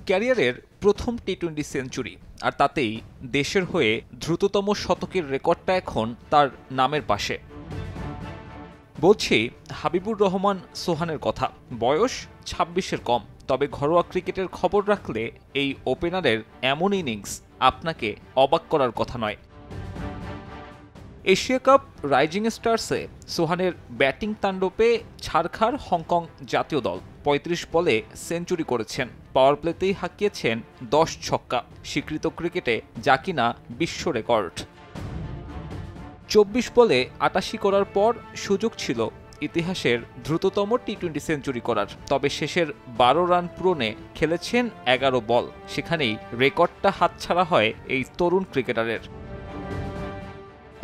ক্যারিয়ারের প্রথম টি-20 সেঞ্চুরি, আর তাতেই দেশের হয়ে দ্রুততম শতকের রেকর্ডটা এখন তার নামের পাশে। বলছি হাবিবুর রহমান সোহানের কথা। বয়স 26-এর কম, তবে ঘরোয়া ক্রিকেটের খবর রাখলে এই ওপেনারের এমন ইনিংস আপনাকে অবাক করার কথা নয়। এশিয়া কাপ রাইজিং স্টার্সে সোহানের ব্যাটিং তাণ্ডবে ছারখার হংকং জাতীয় দল। ৩৫ বলে সেঞ্চুরি করেছেন, পাওয়ার প্লেতেই হাঁকিয়েছেন 10 ছক্কা, স্বীকৃত ক্রিকেটে যা কিনা বিশ্ব রেকর্ড। 24 বলে ৮৮ করার পর সুযোগ ছিল ইতিহাসের দ্রুততম টি-20 সেঞ্চুরি করার, তবে শেষের ১২ রান পূরণে খেলেছেন ১১ বল। সেখানেই রেকর্ডটা হাতছাড়া হয় এই তরুণ ক্রিকেটারের।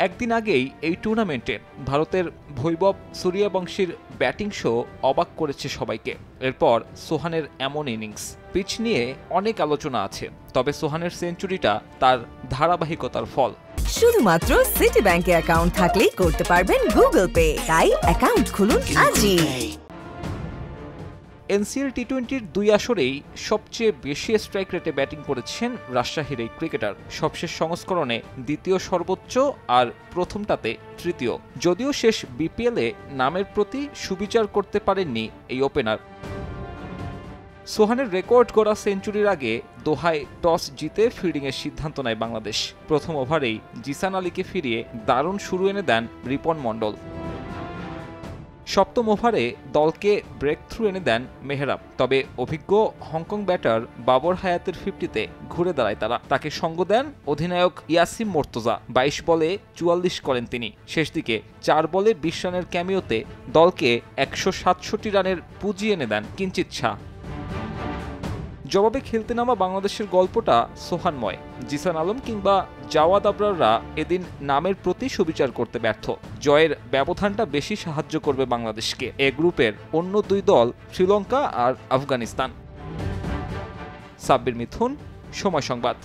একদিন আগেই এই টুর্নামেন্টে ভারতের বৈভব সূর্যবংশীর ব্যাটিং শো অবাক করেছে সবাইকে। এরপর সোহানের এমন ইনিংস। পিচ নিয়ে অনেক আলোচনা আছে, তবে সোহানের সেঞ্চুরিটা তার ধারাবাহিকতার ফল। শুধুমাত্র সিটি ব্যাংকে অ্যাকাউন্ট থাকলেই করতে পারবেন গুগল পে, তাই অ্যাকাউন্ট খুলুন আজই। এনসিএল টি-20-র ২ আসরেই সবচেয়ে বেশি স্ট্রাইক রেটে ব্যাটিং করেছেন রাজশাহীর এই ক্রিকেটার। সবশেষ সংস্করণে দ্বিতীয় সর্বোচ্চ আর প্রথমটাতে তৃতীয়। যদিও শেষ বিপিএলে নামের প্রতি সুবিচার করতে পারেননি এই ওপেনার। সোহানের রেকর্ড গড়া সেঞ্চুরির আগে দোহায় টস জিতে ফিল্ডিংয়ের সিদ্ধান্ত নেয় বাংলাদেশ। প্রথম ওভারেই জিসান আলীকে ফিরিয়ে দারুণ শুরু এনে দেন রিপন মণ্ডল। সপ্তম ওভারে দলকে ব্রেক থ্রু এনে দেন মেহরাব, তবে অভিজ্ঞ হংকং ব্যাটার বাবর হায়াতের 50-তে ঘুরে দাঁড়ায় তারা। তাকে সঙ্গ দেন অধিনায়ক ইয়াসিম মোর্তজা। ২২ বলে ৪৪ করেন তিনি। শেষ দিকে ৪ বলে ২০ রানের ক্যামিওতে দলকে ১৬৭ রানের পুঁজি এনে দেন কিঞ্চিৎ শাহ। জবাবে খেলতে নামা বাংলাদেশের গল্পটা সোহানময়। জিসান আলম কিংবা জাওয়াদ আবরাররা এদিন নামের প্রতি সুবিচার করতে ব্যর্থ। জয়ের ব্যবধানটা বেশি সাহায্য করবে বাংলাদেশকে। এ গ্রুপের অন্য ২ দল শ্রীলঙ্কা আর আফগানিস্তান। সাব্বির মিথুন, সময় সংবাদ।